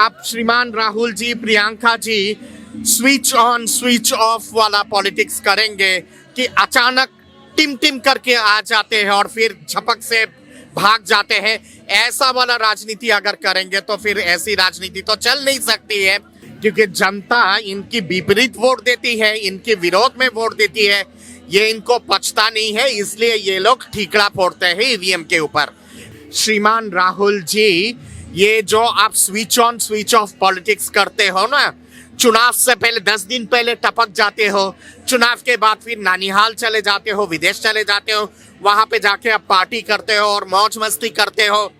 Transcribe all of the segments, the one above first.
आप श्रीमान Rahul ji, Priyanka ji switch on switch off वाला पॉलिटिक्स करेंगे कि अचानक टिम टिम करके आ जाते हैं और फिर झपक से भाग जाते हैं, ऐसा वाला राजनीति अगर करेंगे तो फिर ऐसी राजनीति तो चल नहीं सकती है, क्योंकि जनता इनकी विपरीत वोट देती है, इनके विरोध में वोट देती है। ये इनको पचता नहीं है, इसलिए ये लोग ठीकरा फोड़ते हैं ईवीएम के ऊपर। श्रीमान राहुल जी, ये जो आप switch on switch off politics करते हो ना, चुनाव से पहले 10 दिन पहले टपक जाते हो, चुनाव के बाद फिर नानिहाल चले जाते हो, विदेश चले जाते हो, वहां पे जाके आप पार्टी करते हो और मौज मस्ती करते हो।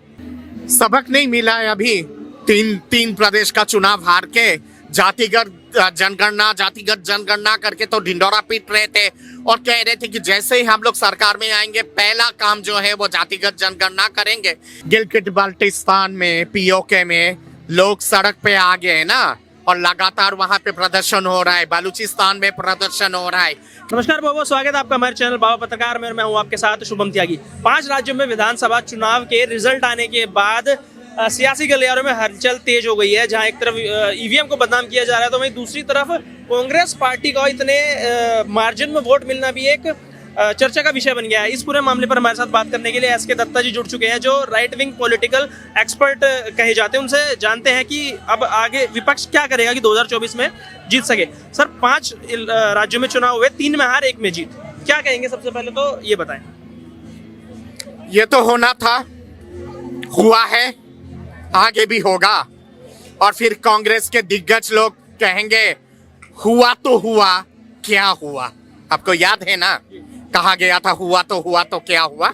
सबक नहीं मिला है अभी? तीन प्रदेश का चुनाव हार के जातिगत जनगणना करके तो ढिंडोरा पीट रहे थे और कह रहे थे कि जैसे ही हम लोग सरकार में आएंगे पहला काम जो है वो जातिगत जनगणना करेंगे। गिलगित बाल्टिस्तान में, पीओके में लोग सड़क पे आ गए ना, और लगातार वहां पे प्रदर्शन हो रहा है, बलूचिस्तान में प्रदर्शन हो रहा है। नमस्कार, बहुत बहुत स्वागत है आपका हमारे चैनल बाबा पत्रकार में। मैं हूं आपके साथ शुभम त्यागी। 5 राज्यों में विधानसभा चुनाव के रिजल्ट आने के बाद सियासी गलियारों में हलचल तेज हो गई है। जहां एक तरफ ईवीएम को बदनाम किया जा रहा है, तो वहीं दूसरी तरफ कांग्रेस पार्टी का इतने मार्जिन में वोट मिलना भी एक चर्चा का विषय बन गया है। इस पूरे मामले पर हमारे साथ बात करने के लिए एस के दत्ता जी जुड़ चुके हैं, जो राइट विंग पॉलिटिकल एक्सपर्ट कहे जाते हैं। उनसे जानते हैं कि अब आगे विपक्ष क्या करेगा कि 2024 में जीत सके। सर, 5 राज्यों में चुनाव हुए, 3 में हार, 1 में जीत, क्या कहेंगे? सबसे पहले तो ये बताएं। ये तो होना था, हुआ है, आगे भी होगा। और फिर कांग्रेस के दिग्गज लोग कहेंगे हुआ तो हुआ, क्या हुआ? आपको याद है ना, कहा गया था हुआ तो क्या हुआ?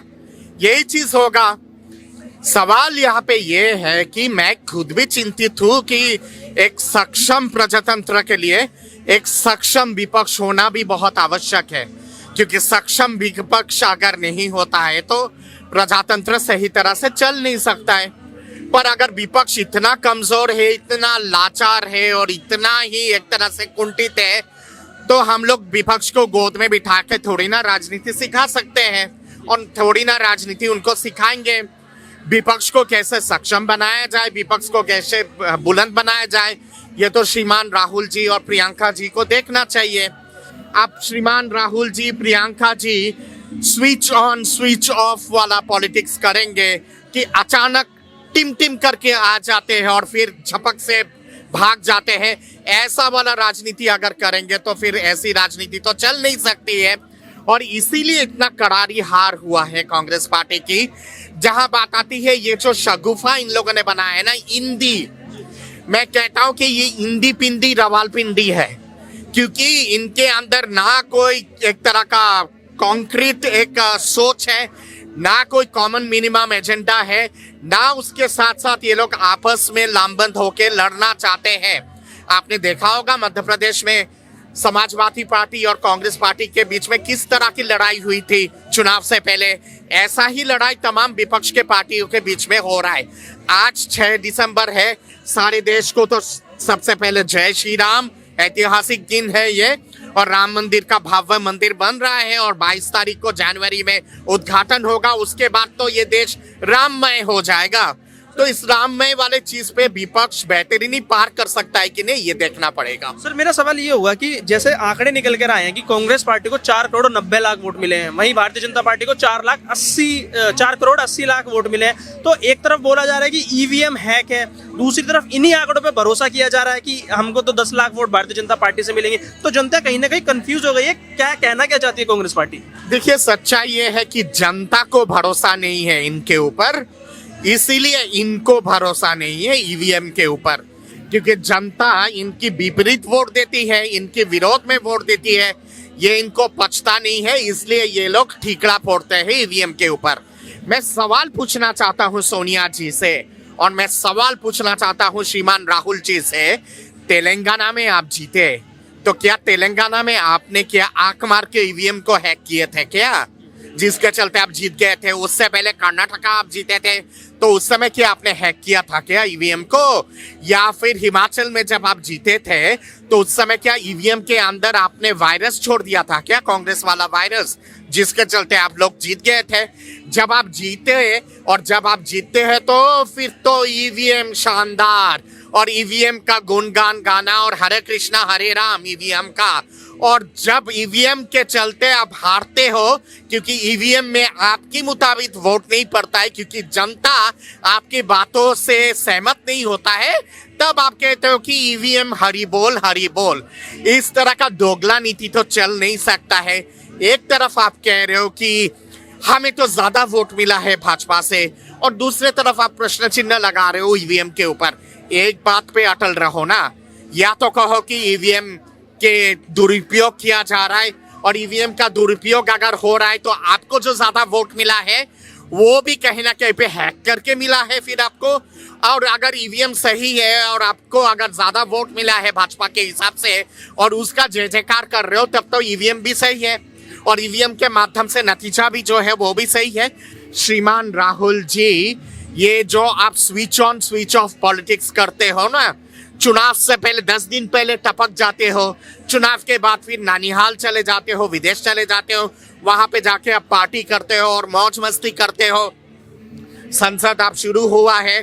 यही चीज होगा। सवाल यहाँ पे ये है कि मैं खुद भी चिंतित हूं कि एक सक्षम प्रजातंत्र के लिए एक सक्षम विपक्ष होना भी बहुत आवश्यक है, क्योंकि सक्षम विपक्ष अगर नहीं होता है तो प्रजातंत्र सही तरह से चल नहीं सकता है। पर अगर विपक्ष इतना कमजोर है, इतना लाचार है और इतना ही एक तरह से कुंठित है, तो हम लोग विपक्ष को गोद में बिठा के थोड़ी ना राजनीति सिखा सकते हैं और थोड़ी ना राजनीति उनको सिखाएंगे। विपक्ष को कैसे सक्षम बनाया जाए, विपक्ष को कैसे बुलंद बनाया जाए, ये तो श्रीमान राहुल जी और प्रियंका जी को देखना चाहिए। आप श्रीमान Rahul ji, Priyanka ji switch on switch off वाला पॉलिटिक्स करेंगे कि अचानक टिम टिम करके आ जाते हैं और फिर झपक से भाग जाते हैं, ऐसा वाला राजनीति अगर करेंगे तो फिर ऐसी राजनीति तो चल नहीं सकती है। और इसीलिए इतना करारी हार हुआ है कांग्रेस पार्टी की। जहां बात आती है ये जो शगुफा इन लोगों ने बनाया है ना, इंदी, मैं कहता हूं कि ये इंदी पिंदी रवाल पिंडी है, क्योंकि इनके अंदर ना कोई एक तरह का कॉन्क्रीट एक सोच है, ना कोई कॉमन मिनिमम एजेंडा है, ना उसके साथ साथ ये लोग आपस में लामबंद होके लड़ना चाहते हैं। आपने देखा होगा मध्य प्रदेश में समाजवादी पार्टी और कांग्रेस पार्टी के बीच में किस तरह की लड़ाई हुई थी चुनाव से पहले। ऐसा ही लड़ाई तमाम विपक्ष के पार्टियों के बीच में हो रहा है। आज 6 दिसंबर है, सारे देश को तो सबसे पहले जय श्री राम, ऐतिहासिक दिन है ये, और राम मंदिर का भव्य मंदिर बन रहा है और 22 तारीख को जनवरी में उद्घाटन होगा। उसके बाद तो ये देश राममय हो जाएगा। तो इस राममय वाले चीज पे विपक्ष बेहतरीनी पार कर सकता है कि नहीं, ये देखना पड़ेगा। सर, मेरा सवाल ये होगा कि जैसे आंकड़े निकल कर आए हैं कि कांग्रेस पार्टी को 4 करोड़ 90 लाख वोट मिले हैं, वहीं भारतीय जनता पार्टी को 4 करोड़ 80 लाख वोट मिले हैं। तो एक तरफ बोला जा रहा है कि ईवीएम हैक है, दूसरी तरफ इन्हीं आंकड़ों पे भरोसा किया जा रहा है कि हमको तो 10 लाख वोट भारतीय जनता पार्टी से मिलेंगे। तो जनता कहीं ना कहीं कंफ्यूज हो गई है। क्या कहना क्या चाहती है कांग्रेस पार्टी? देखिए, सच्चाई ये है कि जनता को भरोसा नहीं है इनके ऊपर, इसीलिए इनको भरोसा नहीं है ईवीएम के ऊपर, क्योंकि जनता इनकी विपरीत वोट देती है, इनके विरोध में वोट देती है। ये इनको पचता नहीं है, इसलिए ये लोग ठीकरा फोड़ते हैं ईवीएम के ऊपर। मैं सवाल पूछना चाहता हूं सोनिया जी से, और मैं सवाल पूछना चाहता हूं श्रीमान राहुल जी से। तेलंगाना में आप जीते, तो क्या तेलंगाना में आपने क्या आंख मार के ईवीएम को हैक किए थे क्या, जिसके चलते आप जीत गए थे? उससे पहले कर्नाटका आप जीते थे, तो उस समय क्या आपने हैक किया था क्या ईवीएम को? या फिर हिमाचल में जब आप जीते थे तो उस समय क्या ईवीएम के अंदर आपने वायरस छोड़ दिया था क्या, कांग्रेस वाला वायरस, जिसके चलते आप लोग जीत गए थे? जब आप जीते हैं तो फिर तो ईवीएम शानदार, और ईवीएम का गुणगान गाना और हरे कृष्णा हरे राम ईवीएम का। और जब ईवीएम के चलते आप हारते हो क्योंकि ईवीएम में आपकी मुताबिक वोट नहीं पड़ता है, क्योंकि जनता आपकी बातों से सहमत नहीं होता है, तब आप कहते हो कि ईवीएम हरी बोल हरी बोल। इस तरह का दोगला नीति तो चल नहीं सकता है। एक तरफ आप कह रहे हो कि हमें तो ज्यादा वोट मिला है भाजपा से, और दूसरे तरफ आप प्रश्न चिन्ह लगा रहे हो ईवीएम के ऊपर। एक बात पे अटल रहो ना, या तो कहो कि ईवीएम के दुरुपयोग किया जा रहा है, और ईवीएम का दुरुपयोग अगर हो रहा है तो आपको जो ज्यादा वोट मिला है वो भी कहीं ना कहीं पे हैक करके मिला है फिर आपको। और अगर ईवीएम सही है और आपको अगर ज्यादा वोट मिला है भाजपा के हिसाब से और उसका जय जयकार कर रहे हो, तब तो ईवीएम भी सही है और ईवीएम के माध्यम से नतीजा भी जो है वो भी सही है। श्रीमान राहुल जी, ये जो आप switch on switch off politics करते हो ना, चुनाव से पहले 10 दिन पहले टपक जाते हो, चुनाव के बाद फिर नानिहाल चले जाते हो, विदेश चले जाते हो, वहां पे जाके आप पार्टी करते हो और मौज मस्ती करते हो। संसद अब शुरू हुआ है,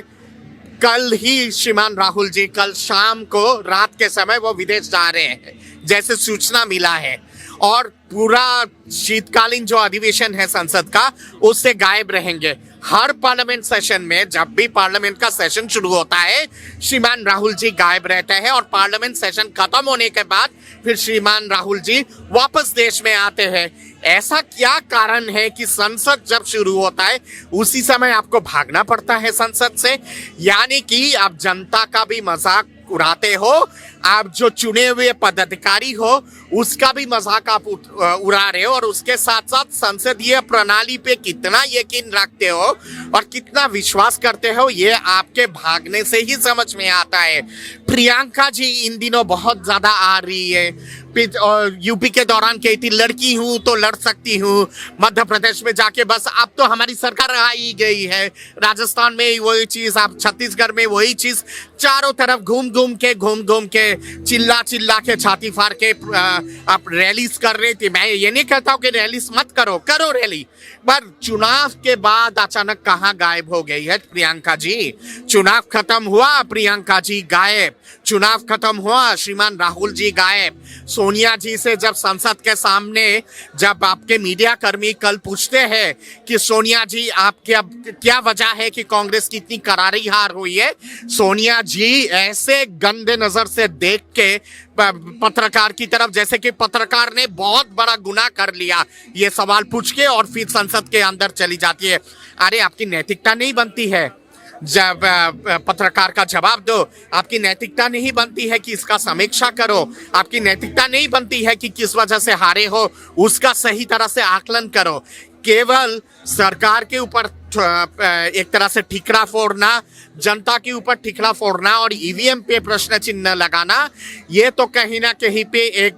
कल ही श्रीमान राहुल जी कल शाम को रात के समय वो विदेश जा रहे हैं जैसे सूचना मिला है, और पूरा शीतकालीन जो अधिवेशन है संसद का उससे गायब रहेंगे। हर पार्लियामेंट सेशन में जब भी पार्लियामेंट का सेशन शुरू होता है श्रीमान राहुल जी गायब रहते हैं, और पार्लियामेंट सेशन खत्म होने के बाद फिर श्रीमान राहुल जी वापस देश में आते हैं। ऐसा क्या कारण है कि संसद जब शुरू होता है उसी समय आपको भागना पड़ता है संसद से? यानी कि आप जनता का भी मजाक उड़ाते हो, आप जो चुने हुए पदाधिकारी हो उसका भी मजाक आप उड़ा रहे हो, और उसके साथ साथ संसदीय प्रणाली पे कितना यकीन रखते हो और कितना विश्वास करते हो ये आपके भागने से ही समझ में आता है। प्रियंका जी इन दिनों बहुत ज्यादा आ रही है, यूपी के दौरान कहती थी लड़की हूं तो लड़ सकती हूं, मध्य प्रदेश में जाके बस अब तो हमारी सरकार आ ही गई है, राजस्थान में वही चीज, आप छत्तीसगढ़ में वही चीज, चारों तरफ घूम घूम के चिल्ला चिल्ला के छाती फाड़ के आप रैलीज कर रहे थे। मैं ये नहीं कहता हूँ कि रैलीज मत करो, करो रैली, पर चुनाव के बाद अचानक कहाँ गायब हो गई है प्रियंका जी? चुनाव खत्म हुआ, प्रियंका जी गायब, चुनाव खत्म हुआ, श्रीमान राहुल जी गायब। सोनिया जी से जब संसद के सामने जब आपके मीडिया कर्मी कल पूछते हैं कि सोनिया जी आप क्या वजह है कि कांग्रेस की इतनी करारी हार हुई है, सोनिया जी ऐसे गंदे नजर से देख के पत्रकार की तरफ जैसे कि पत्रकार ने बहुत बड़ा गुनाह कर लिया ये सवाल पूछ के, और फिर संसद के अंदर चली जाती है। अरे आपकी नैतिकता नहीं बनती है जब पत्रकार का जवाब दो, आपकी नैतिकता नहीं बनती है कि इसका समीक्षा करो, आपकी नैतिकता नहीं बनती है कि किस वजह से हारे हो उसका सही तरह से आकलन करो। केवल सरकार के ऊपर एक तरह से ठिकरा फोड़ना, जनता के ऊपर ठिकरा फोड़ना और ईवीएम पे प्रश्न चिन्ह लगाना, ये तो कहीं ना कहीं पे एक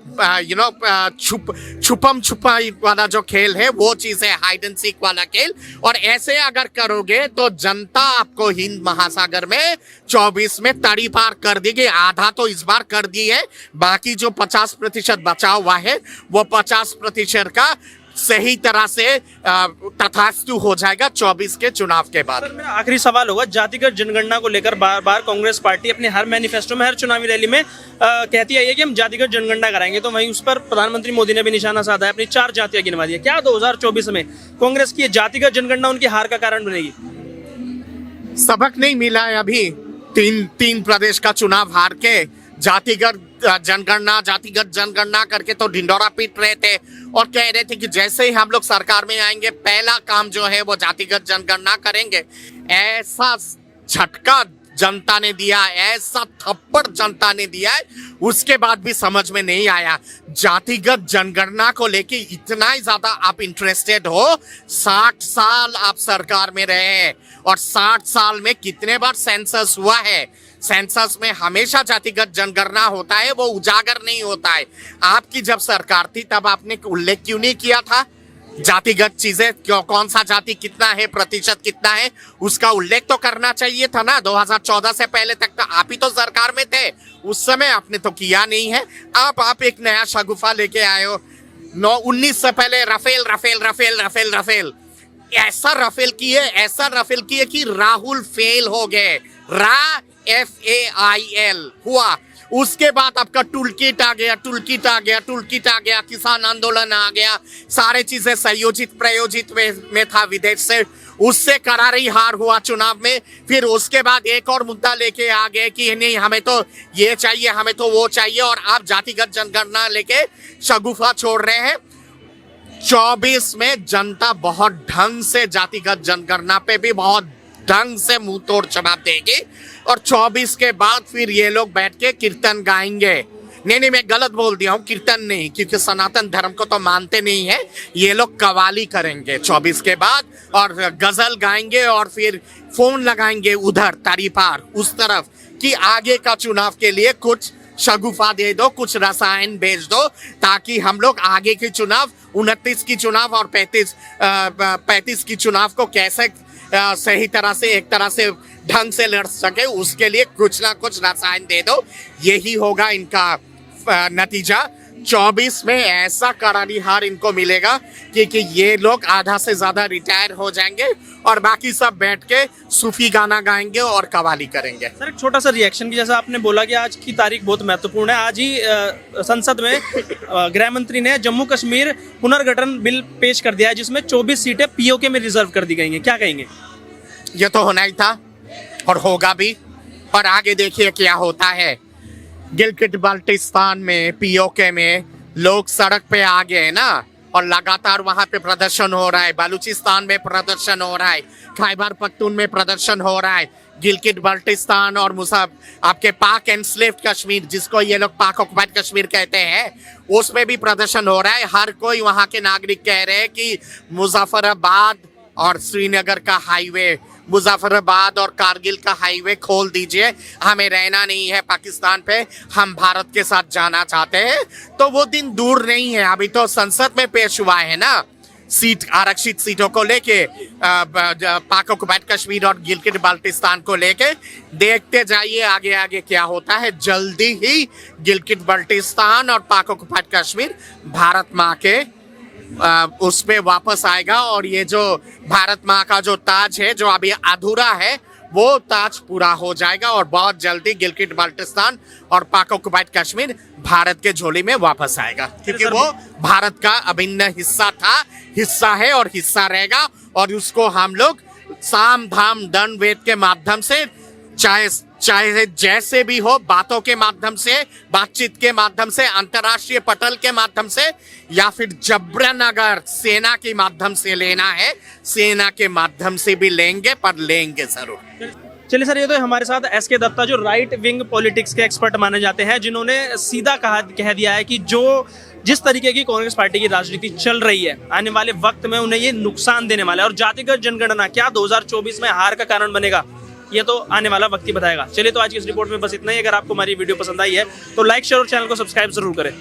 छुपम छुपाई वाला जो खेल है वो चीज है, हाइड एंड सीक वाला खेल। और ऐसे अगर करोगे तो जनता आपको हिंद महासागर में 24 में तड़ी पार कर देगी। आधा तो इस बार कर दी है, बाकी जो 50% बचा हुआ है वो 50% का सही तरह से तथास्तु हो जाएगा 24 के चुनाव के बाद। सर मेरा आखिरी सवाल होगा, जातिगत जनगणना को लेकर बार बार कांग्रेस पार्टी अपने हर मैनिफेस्टो में, हर चुनावी रैली में कहती है कि हम जातिगत जनगणना कराएंगे, तो वहीं उस पर प्रधानमंत्री मोदी ने भी निशाना साधा है, अपनी 4 जातियां गिनवा दी है। क्या 2024 में कांग्रेस की जातिगत जनगणना उनकी हार का कारण बनेगी? सबक नहीं मिला है अभी, तीन प्रदेश का चुनाव हार के जातिगत जनगणना करके तो ढिंडोरा पीट रहे थे और कह रहे थे कि जैसे ही हम लोग सरकार में आएंगे पहला काम जो है वो जातिगत जनगणना करेंगे। ऐसा झटका जनता ने दिया, ऐसा थप्पड़ जनता ने दिया है, उसके बाद भी समझ में नहीं आया। जातिगत जनगणना को लेके इतना ही ज्यादा आप इंटरेस्टेड हो, 60 साल आप सरकार में रहे और 60 साल में कितने बार सेंसस हुआ है? सेंसस में हमेशा जातिगत जनगणना होता है, वो उजागर नहीं होता है। आपकी जब सरकार थी तब आपने उल्लेख क्यों नहीं किया था जातिगत चीजें, क्यों, कौन सा जाति कितना है, प्रतिशत कितना है, उसका उल्लेख तो करना चाहिए था ना। 2014 से पहले तक तो आप ही तो सरकार में थे, उस समय आपने तो किया नहीं है। आप एक नया शगुफा लेके आए हो। 19 से पहले Rafale Rafale Rafale Rafale Rafale, ऐसा राफेल किए कि राहुल फेल हो गए। FAIL हुआ, उसके बाद आपका टूल किट आ गया, किसान आंदोलन आ गया, सारे चीजें संयोजित प्रयोजित में था विदेश से, उससे करारी हार हुआ चुनाव में। फिर उसके बाद एक और मुद्दा लेके आ गए कि नहीं हमें तो ये चाहिए, हमें तो वो चाहिए, और आप जातिगत जनगणना लेके शगुफा छोड़ रहे हैं। 24 में जनता बहुत ढंग से जातिगत जनगणना पे भी बहुत ढंग से मुंह तोड़ जवाब देगी, और 24 के बाद फिर ये लोग बैठ के कीर्तन गाएंगे। नहीं, मैं गलत बोल दिया हूँ, कीर्तन नहीं, क्योंकि सनातन धर्म को तो मानते नहीं है। ये लोग कवाली करेंगे 24 के बाद, और गजल गाएंगे, और फिर फोन लगाएंगे उधर तारीपार उस तरफ कि आगे का चुनाव के लिए कुछ शगुफा दे दो, कुछ रसायन भेज दो, ताकि हम लोग आगे के चुनाव 29 की चुनाव और 35 की चुनाव को कैसे सही तरह से, एक तरह से ढंग से लड़ सके, उसके लिए कुछ ना कुछ रसायन दे दो। यही होगा इनका नतीजा। 24 में ऐसा करारी हार इनको मिलेगा कि ये लोग आधा से ज्यादा रिटायर हो जाएंगे, और बाकी सब बैठ के सूफी गाना गाएंगे और कवाली करेंगे। सर, एक छोटा सा रिएक्शन की, जैसा आपने बोला कि आज की तारीख बहुत महत्वपूर्ण है। आज ही संसद में गृह मंत्री ने जम्मू कश्मीर पुनर्गठन बिल पेश कर दिया है, जिसमें 24 सीटें पीओके में रिजर्व कर दी गई हैं। क्या कहेंगे? ये तो होना ही था और होगा भी, और आगे देखिए क्या होता है। गिलगित बाल्टिस्तान में पीओके में लोग सड़क पे आ गए ना, और लगातार वहां पे प्रदर्शन हो रहा है। बलूचिस्तान में प्रदर्शन हो रहा है, खैबर पख्तून में प्रदर्शन हो रहा है, गिलगित बाल्टिस्तान और आपके पाक एनस्लेव्ड कश्मीर, जिसको ये लोग पाक ऑक्युपाइड कश्मीर कहते हैं, उसमें भी प्रदर्शन हो रहा है। हर कोई वहां के नागरिक कह रहे हैं कि मुजफ्फराबाद और श्रीनगर का हाईवे, मुजफ्फराबाद और कारगिल का हाईवे खोल दीजिए, हमें रहना नहीं है पाकिस्तान पे, हम भारत के साथ जाना चाहते हैं। तो वो दिन दूर नहीं है, अभी तो संसद में पेश हुआ है ना, सीट आरक्षित सीटों को लेके, पाक ऑक्युपाइड कश्मीर और गिलगित बाल्टिस्तान को लेके। देखते जाइए आगे आगे क्या होता है। जल्दी ही गिलगित बाल्टिस्तान और पाक ऑक्युपाइड कश्मीर भारत माँ के उस पे वापस आएगा, और ये जो भारत माँ का जो ताज है जो अभी अधूरा है, वो ताज पूरा हो जाएगा, और बहुत जल्दी गिलगित बाल्टिस्तान और पाक ऑक्युपाइड कश्मीर भारत के झोली में वापस आएगा, क्योंकि वो भारत का अभिन्न हिस्सा था, हिस्सा है और हिस्सा रहेगा। और उसको हम लोग साम धाम दंड वेद के माध्यम से, चाहे जैसे भी हो, बातों के माध्यम से, बातचीत के माध्यम से, अंतर्राष्ट्रीय पटल के माध्यम से, या फिर जबरन अगर सेना के माध्यम से लेना है, सेना के माध्यम से भी लेंगे, पर लेंगे जरूर। चलिए सर, ये तो हमारे साथ एसके दत्ता, जो राइट विंग पॉलिटिक्स के एक्सपर्ट माने जाते हैं, जिन्होंने सीधा कह दिया है कि जिस तरीके की कांग्रेस पार्टी की राजनीति चल रही है, आने वाले वक्त में उन्हें ये नुकसान देने वाला है, और जातिगत जनगणना क्या 2024 में हार का कारण बनेगा, ये तो आने वाला वक्त ही बताएगा। चलिए, तो आज की इस रिपोर्ट में बस इतना ही। अगर आपको हमारी वीडियो पसंद आई है तो लाइक, शेयर और चैनल को सब्सक्राइब जरूर करें।